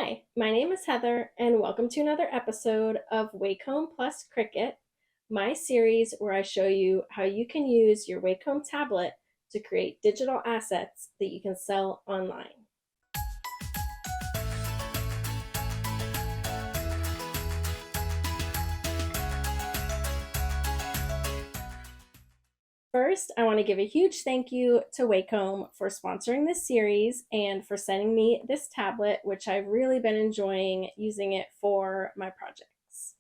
Hi, my name is Heather, and welcome to another episode of Wacom plus Cricut, my series where I show you how you can use your Wacom tablet to create digital assets that you can sell online. First, I want to give a huge thank you to Wacom for sponsoring this series and for sending me this tablet, which I've really been enjoying using it for my projects.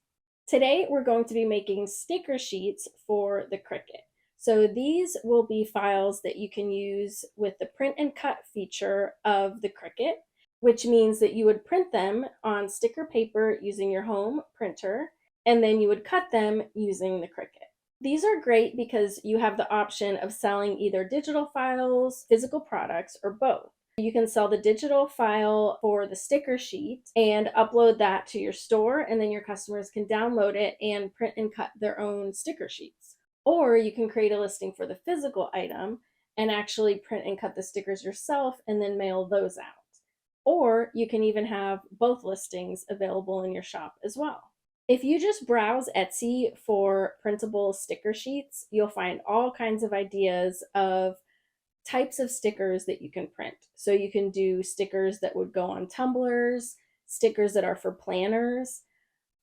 Today, we're going to be making sticker sheets for the Cricut. So these will be files that you can use with the print and cut feature of the Cricut, which means that you would print them on sticker paper using your home printer, and then you would cut them using the Cricut. These are great because you have the option of selling either digital files, physical products, or both. You can sell the digital file for the sticker sheet and upload that to your store, and then your customers can download it and print and cut their own sticker sheets. Or you can create a listing for the physical item and actually print and cut the stickers yourself and then mail those out. Or you can even have both listings available in your shop as well. If you just browse Etsy for printable sticker sheets, you'll find all kinds of ideas of types of stickers that you can print. So you can do stickers that would go on tumblers, stickers that are for planners,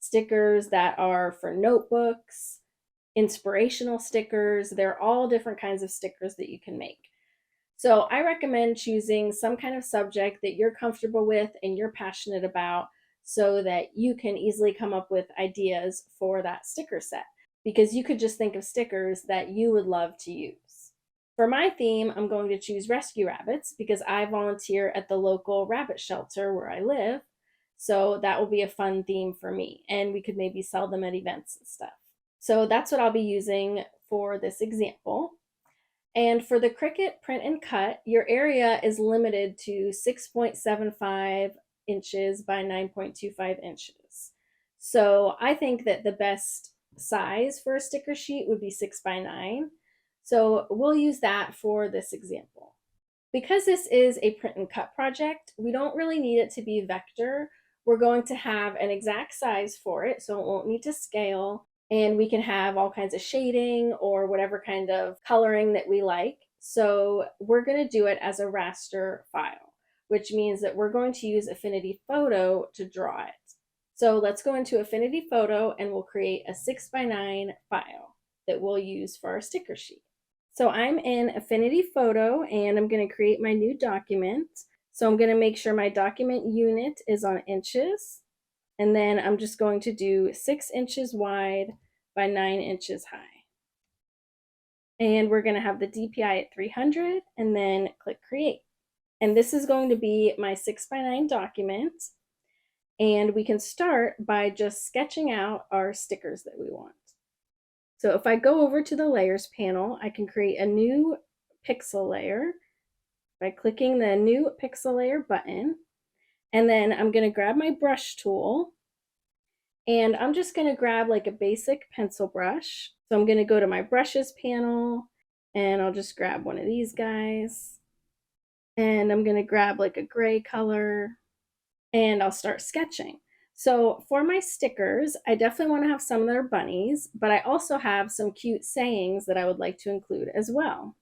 stickers that are for notebooks, inspirational stickers. They're all different kinds of stickers that you can make. So I recommend choosing some kind of subject that you're comfortable with and you're passionate about so that you can easily come up with ideas for that sticker set, because you could just think of stickers that you would love to use. For my theme, I'm going to choose rescue rabbits because I volunteer at the local rabbit shelter where I live. So that will be a fun theme for me, and we could maybe sell them at events and stuff. So that's what I'll be using for this example. And for the Cricut print and cut, your area is limited to 6.75 inches by 9.25 inches. So I think that the best size for a sticker sheet would be 6 by 9. So we'll use that for this example. Because this is a print and cut project, we don't really need it to be vector. We're going to have an exact size for it, so it won't need to scale. And we can have all kinds of shading or whatever kind of coloring that we like. So we're going to do it as a raster file, which means that we're going to use Affinity Photo to draw it. So let's go into Affinity Photo and we'll create a 6 by 9 file that we'll use for our sticker sheet. So I'm in Affinity Photo and I'm going to create my new document. So I'm going to make sure my document unit is on inches. And then I'm just going to do 6 inches wide by 9 inches high. And we're going to have the DPI at 300 and then click create. And this is going to be my 6 by 9 document. And we can start by just sketching out our stickers that we want. So if I go over to the layers panel, I can create a new pixel layer by clicking the new pixel layer button. And then I'm going to grab my brush tool and I'm just going to grab like a basic pencil brush. So I'm going to go to my brushes panel and I'll just grab one of these guys. And I'm going to grab like a gray color and I'll start sketching. So for my stickers, I definitely want to have some that are bunnies, but I also have some cute sayings that I would like to include as well.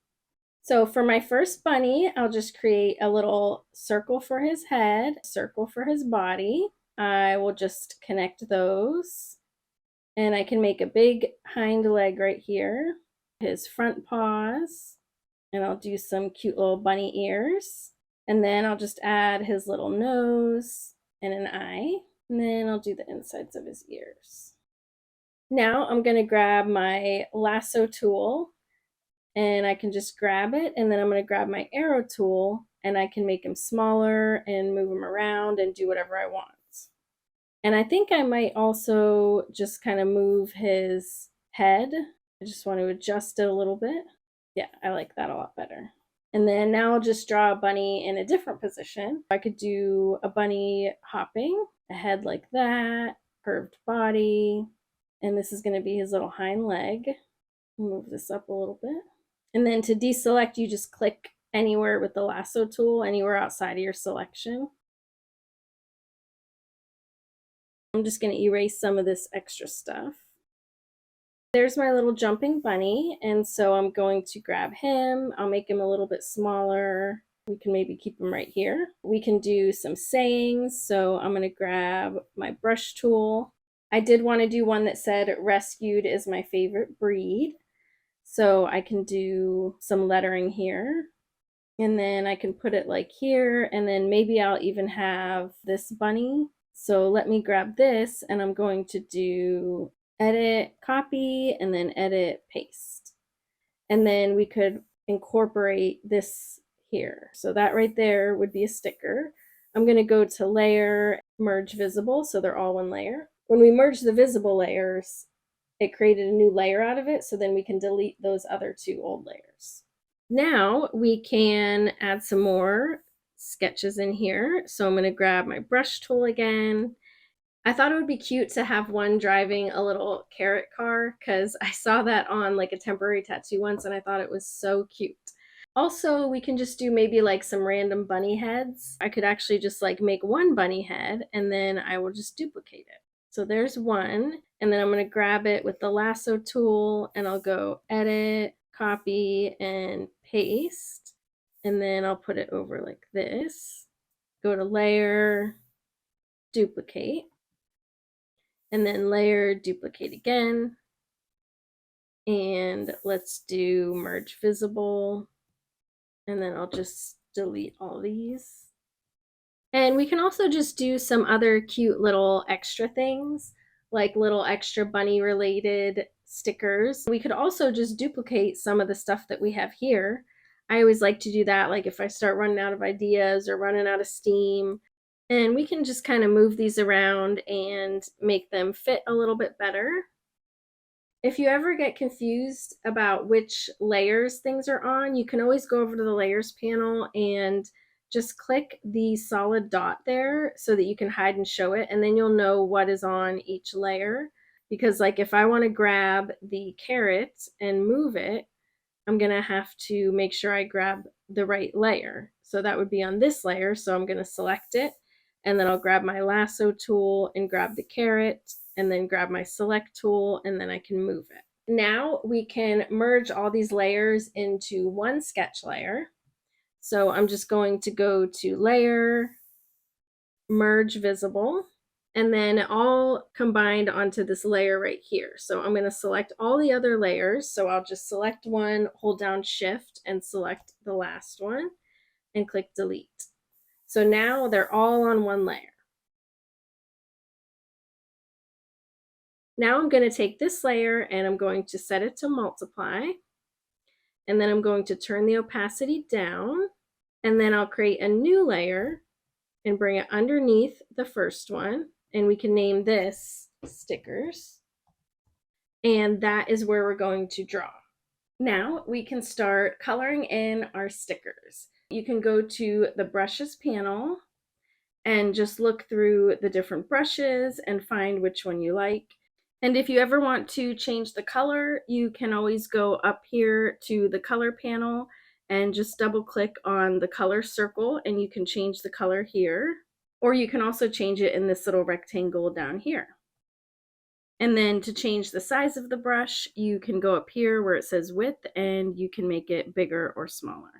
So for my first bunny, I'll just create a little circle for his head, circle for his body. I will just connect those. And I can make a big hind leg right here, his front paws, and I'll do some cute little bunny ears. And then I'll just add his little nose and an eye. And then I'll do the insides of his ears. Now I'm going to grab my lasso tool and I can just grab it, and then I'm going to grab my arrow tool and I can make him smaller and move him around and do whatever I want. And I think I might also just kind of move his head. I just want to adjust it a little bit. Yeah, I like that a lot better. And then now I'll just draw a bunny in a different position. I could do a bunny hopping, a head like that, curved body, and this is going to be his little hind leg. Move this up a little bit. And then to deselect, you just click anywhere with the lasso tool, anywhere outside of your selection. I'm just going to erase some of this extra stuff. There's my little jumping bunny, and so I'm going to grab him. I'll make him a little bit smaller. We can maybe keep him right here. We can do some sayings, so I'm going to grab my brush tool. I did want to do one that said rescued is my favorite breed, so I can do some lettering here. And then I can put it like here, and then maybe I'll even have this bunny. So let me grab this, and I'm going to do edit, copy, and then edit, paste. And then we could incorporate this here. So that right there would be a sticker. I'm going to go to layer, merge visible, so they're all one layer. When we merge the visible layers, it created a new layer out of it, so then we can delete those other two old layers. Now we can add some more sketches in here. So I'm going to grab my brush tool again. I thought it would be cute to have one driving a little carrot car because I saw that on like a temporary tattoo once and I thought it was so cute. Also, we can just do maybe like some random bunny heads. I could actually just like make one bunny head and then I will just duplicate it. So there's one, and then I'm going to grab it with the lasso tool and I'll go edit, copy, and paste. And then I'll put it over like this. Go to layer, duplicate, and then layer, duplicate again. And let's do merge visible. And then I'll just delete all these. And we can also just do some other cute little extra things, like little extra bunny related stickers. We could also just duplicate some of the stuff that we have here. I always like to do that, like if I start running out of ideas or running out of steam. And we can just kind of move these around and make them fit a little bit better. If you ever get confused about which layers things are on, you can always go over to the layers panel and just click the solid dot there so that you can hide and show it, and then you'll know what is on each layer. Because like if I want to grab the carrot and move it, I'm going to have to make sure I grab the right layer. So that would be on this layer, so I'm going to select it, and then I'll grab my lasso tool and grab the carrot, and then grab my select tool, and then I can move it. Now we can merge all these layers into one sketch layer. So I'm just going to go to layer, merge visible, and then all combined onto this layer right here. So I'm going to select all the other layers. So I'll just select one, hold down shift and select the last one and click delete. So now they're all on one layer. Now I'm going to take this layer and I'm going to set it to multiply. And then I'm going to turn the opacity down. And then I'll create a new layer and bring it underneath the first one. And we can name this stickers. And that is where we're going to draw. Now we can start coloring in our stickers. You can go to the brushes panel and just look through the different brushes and find which one you like. And if you ever want to change the color, you can always go up here to the color panel and just double click on the color circle and you can change the color here. Or you can also change it in this little rectangle down here. And then to change the size of the brush, you can go up here where it says width and you can make it bigger or smaller.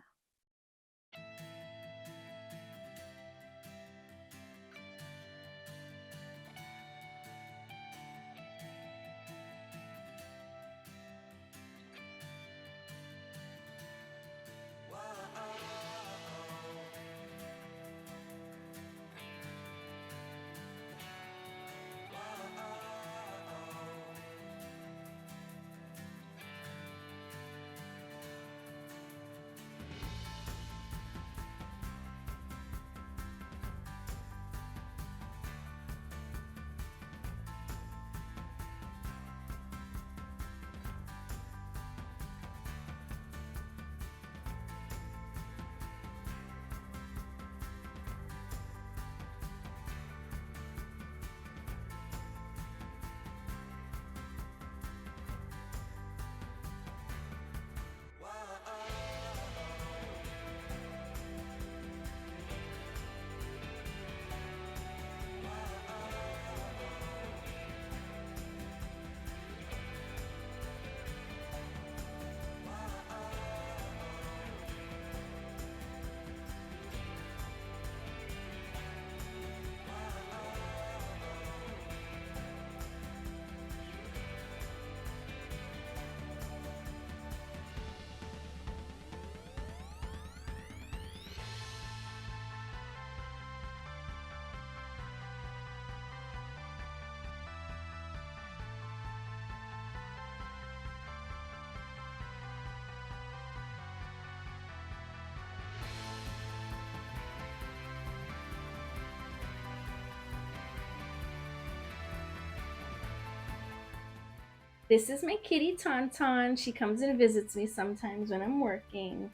This is my kitty Tauntaun. She comes and visits me sometimes when I'm working.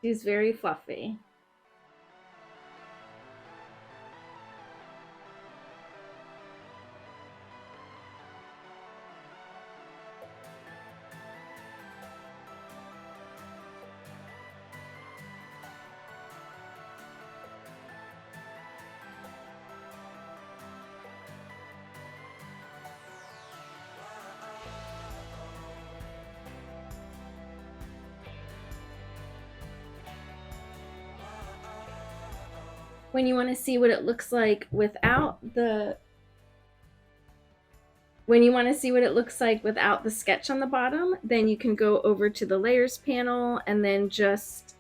She's very fluffy. When you want to see what it looks like without the sketch on the bottom, then you can go over to the layers panel and then just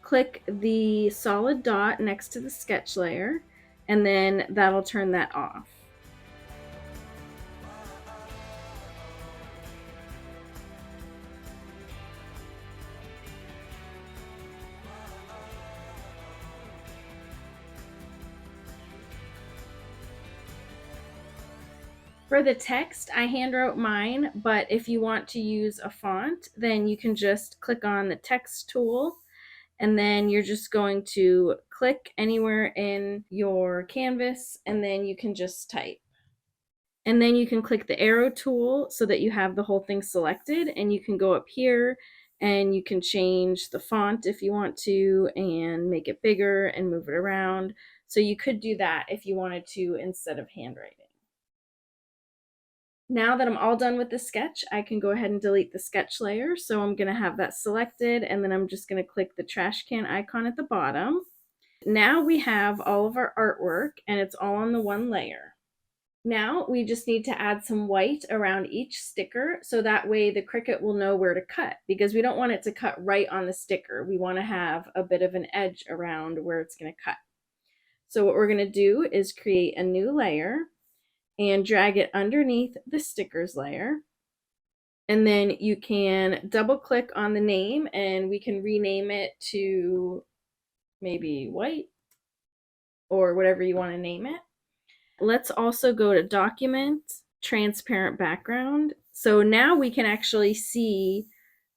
click the solid dot next to the sketch layer, and then that'll turn that off. For the text, I hand wrote mine, but if you want to use a font, then you can just click on the text tool, and then you're just going to click anywhere in your canvas, and then you can just type. And then you can click the arrow tool so that you have the whole thing selected, and you can go up here and you can change the font if you want to and make it bigger and move it around. So you could do that if you wanted to instead of handwriting. Now that I'm all done with the sketch, I can go ahead and delete the sketch layer. So I'm going to have that selected, and then I'm just going to click the trash can icon at the bottom. Now we have all of our artwork, and it's all on the one layer. Now we just need to add some white around each sticker, so that way the Cricut will know where to cut, because we don't want it to cut right on the sticker. We want to have a bit of an edge around where it's going to cut. So what we're going to do is create a new layer and drag it underneath the stickers layer. And then you can double click on the name and we can rename it to maybe white or whatever you want to name it. Let's also go to Document, Transparent Background. So now we can actually see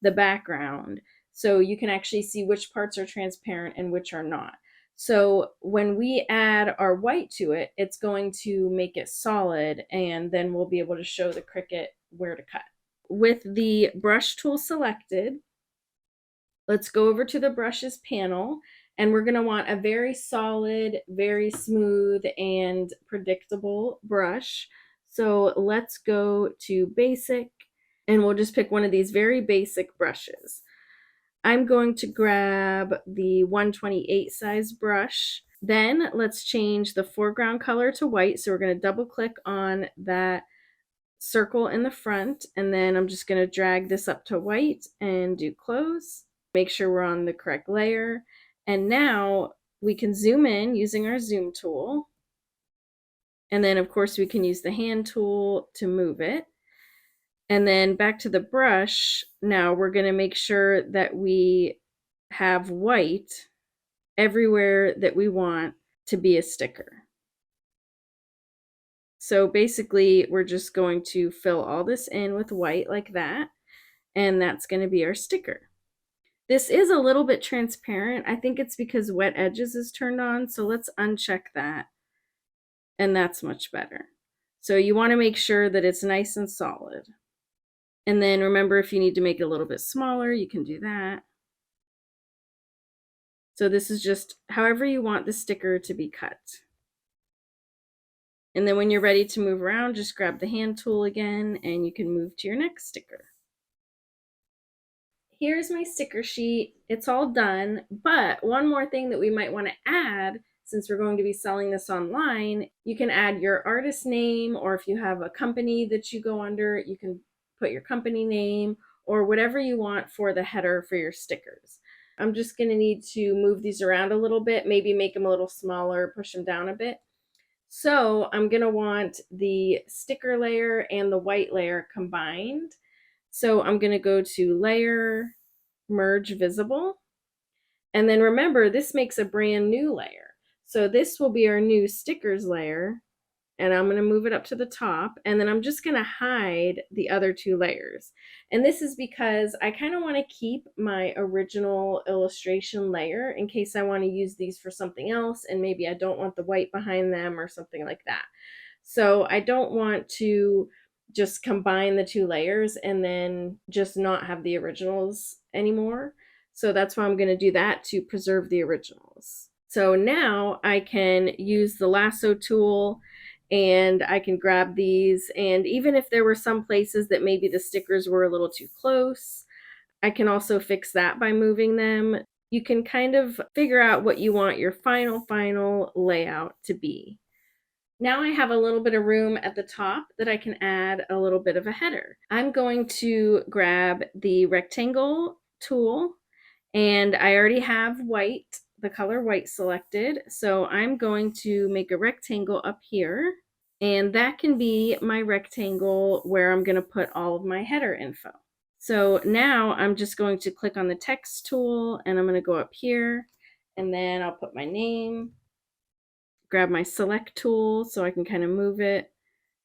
the background. So you can actually see which parts are transparent and which are not. So when we add our white to it, it's going to make it solid, and then we'll be able to show the Cricut where to cut. With the brush tool selected, let's go over to the brushes panel, and we're going to want a very solid, very smooth, and predictable brush. So let's go to basic, and we'll just pick one of these very basic brushes. I'm going to grab the 128 size brush. Then let's change the foreground color to white. So we're going to double click on that circle in the front, and then I'm just going to drag this up to white and do close. Make sure we're on the correct layer. And now we can zoom in using our zoom tool. And then of course we can use the hand tool to move it. And then back to the brush, now we're going to make sure that we have white everywhere that we want to be a sticker. So basically, we're just going to fill all this in with white like that, and that's going to be our sticker. This is a little bit transparent. I think it's because wet edges is turned on, so let's uncheck that, and that's much better. So you want to make sure that it's nice and solid. And then remember, if you need to make it a little bit smaller, you can do that. So this is just however you want the sticker to be cut. And then when you're ready to move around, just grab the hand tool again and you can move to your next sticker. Here's my sticker sheet. It's all done, but one more thing that we might want to add, since we're going to be selling this online, you can add your artist name, or if you have a company that you go under, you can put your company name or whatever you want for the header for your stickers. I'm just going to need to move these around a little bit, maybe make them a little smaller, push them down a bit. So I'm going to want the sticker layer and the white layer combined. So I'm going to go to Layer, Merge Visible. And then remember, this makes a brand new layer. So this will be our new stickers layer. and I'm going to move it up to the top, and then I'm just going to hide the other 2 layers. And this is because I kind of want to keep my original illustration layer in case I want to use these for something else, and maybe I don't want the white behind them or something like that. So I don't want to just combine the 2 layers and then just not have the originals anymore. So that's why I'm going to do that, to preserve the originals. So now I can use the lasso tool and I can grab these, and even if there were some places that maybe the stickers were a little too close, I can also fix that by moving them. You can kind of figure out what you want your final layout to be. Now I have a little bit of room at the top that I can add a little bit of a header. I'm going to grab the rectangle tool, and I already have white, the color white selected. So I'm going to make a rectangle up here, and that can be my rectangle where I'm going to put all of my header info. So now I'm just going to click on the text tool, and I'm going to go up here, and then I'll put my name, grab my select tool so I can kind of move it.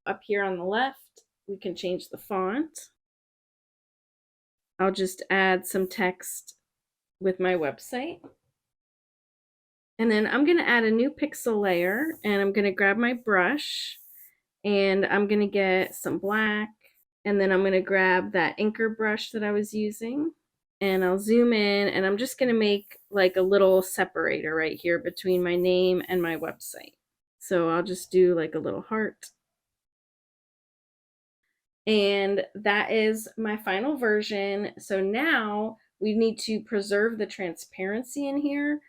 Up here on the left, we can change the font. I'll just add some text with my website. And then I'm going to add a new pixel layer, and I'm going to grab my brush, and I'm going to get some black, and then I'm going to grab that inker brush that I was using, and I'll zoom in, and I'm just going to make like a little separator right here between my name and my website. So I'll just do like a little heart. And that is my final version. So now we need to preserve the transparency in here,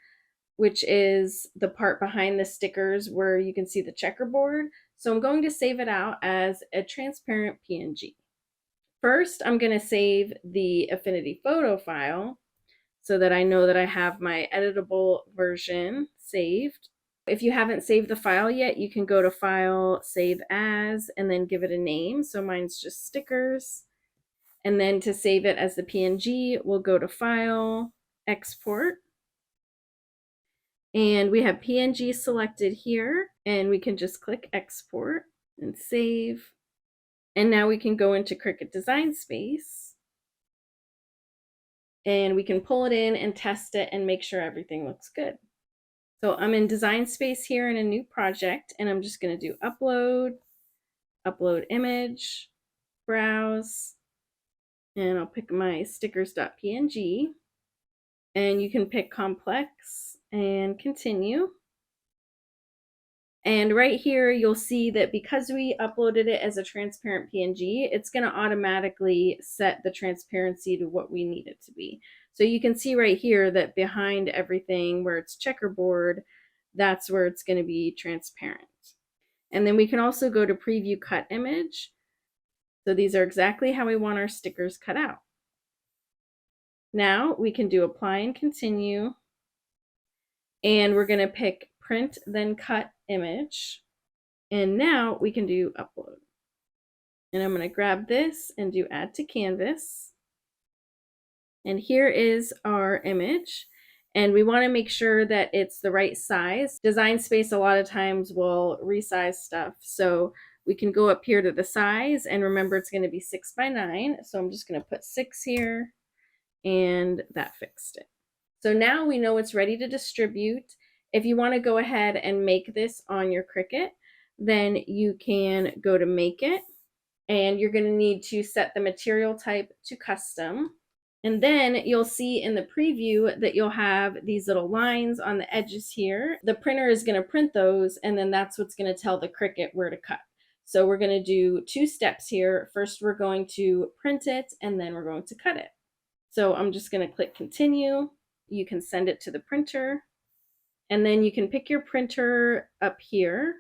which is the part behind the stickers where you can see the checkerboard. So I'm going to save it out as a transparent PNG. First, I'm going to save the Affinity Photo file so that I know that I have my editable version saved. If you haven't saved the file yet, you can go to File, Save As, and then give it a name. So mine's just stickers. And then to save it as the PNG, we'll go to File, Export. And we have PNG selected here, and we can just click Export and Save. And now we can go into Cricut Design Space, and we can pull it in and test it and make sure everything looks good. So I'm in Design Space here in a new project, and I'm just going to do Upload, Upload Image, Browse, and I'll pick my stickers.png, and you can pick Complex and Continue. And right here, you'll see that because we uploaded it as a transparent PNG, it's going to automatically set the transparency to what we need it to be. So you can see right here that behind everything where it's checkerboard, that's where it's going to be transparent. And then we can also go to Preview Cut Image. So these are exactly how we want our stickers cut out. Now we can do Apply and Continue. And we're going to pick Print, then Cut Image. And now we can do Upload. And I'm going to grab this and do Add to Canvas. And here is our image. And we want to make sure that it's the right size. Design Space a lot of times will resize stuff. So we can go up here to the size, and remember it's going to be 6 by 9. So I'm just going to put 6 here, and that fixed it. So now we know it's ready to distribute. If you want to go ahead and make this on your Cricut, then you can go to Make It, and you're going to need to set the material type to custom. And then you'll see in the preview that you'll have these little lines on the edges here. The printer is going to print those, and then that's what's going to tell the Cricut where to cut. So we're going to do 2 steps here. First, we're going to print it, and then we're going to cut it. So I'm just going to click Continue. You can send it to the printer, and then you can pick your printer up here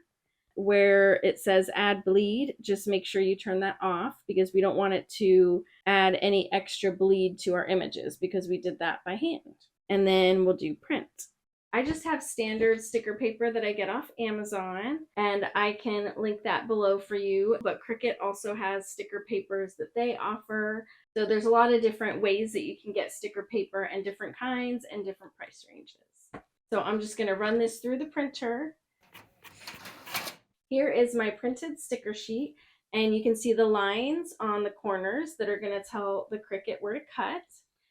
where it says Add Bleed. Just make sure you turn that off because we don't want it to add any extra bleed to our images because we did that by hand. And then we'll do Print. I just have standard sticker paper that I get off Amazon, and I can link that below for you. But Cricut also has sticker papers that they offer. So there's a lot of different ways that you can get sticker paper, and different kinds and different price ranges. So I'm just going to run this through the printer. Here is my printed sticker sheet, and you can see the lines on the corners that are going to tell the Cricut where to cut.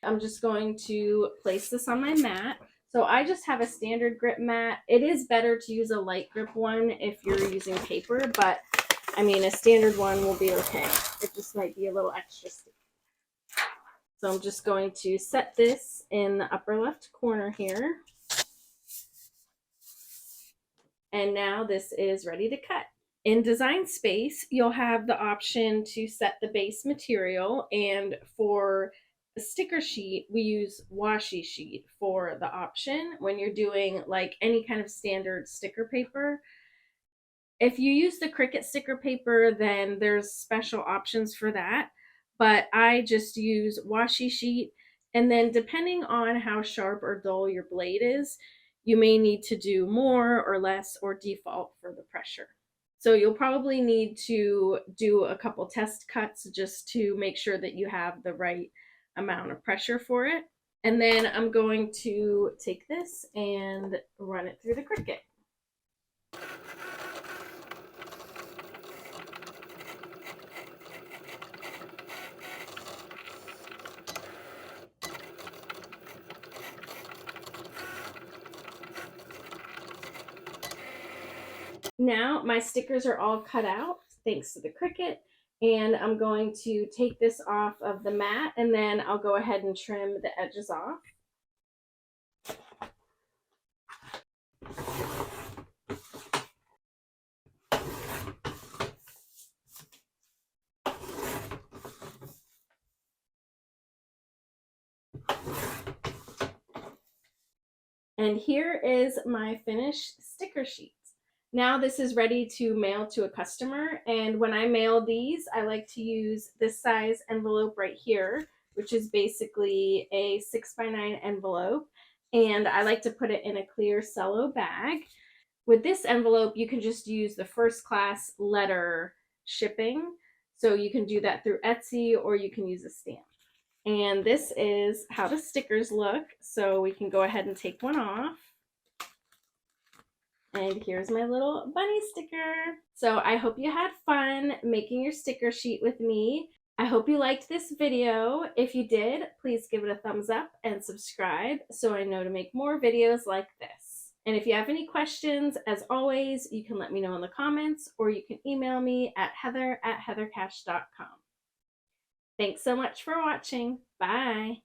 I'm just going to place this on my mat. So I just have a standard grip mat. It is better to use a light grip one if you're using paper, but I mean, a standard one will be okay. It just might be a little extra sticky. So I'm just going to set this in the upper left corner here. And now this is ready to cut. In Design Space, you'll have the option to set the base material, and for the sticker sheet, we use washi sheet for the option when you're doing like any kind of standard sticker paper. If you use the Cricut sticker paper, then there's special options for that, but I just use washi sheet, and then depending on how sharp or dull your blade is, you may need to do more or less or default for the pressure. So you'll probably need to do a couple test cuts just to make sure that you have the right amount of pressure for it. And then I'm going to take this and run it through the Cricut. Now my stickers are all cut out thanks to the Cricut, and I'm going to take this off of the mat, and then I'll go ahead and trim the edges off. And here is my finished sticker sheet. Now this is ready to mail to a customer, and when I mail these, I like to use this size envelope right here, which is basically a 6x9 envelope, and I like to put it in a clear cello bag. With this envelope, you can just use the first class letter shipping, so you can do that through Etsy or you can use a stamp. And this is how the stickers look, so we can go ahead and take one off. And here's my little bunny sticker. So I hope you had fun making your sticker sheet with me. I hope you liked this video. If you did, please give it a thumbs up and subscribe so I know to make more videos like this. And if you have any questions, as always, you can let me know in the comments, or you can email me at heather@heathercash.com. Thanks so much for watching. Bye.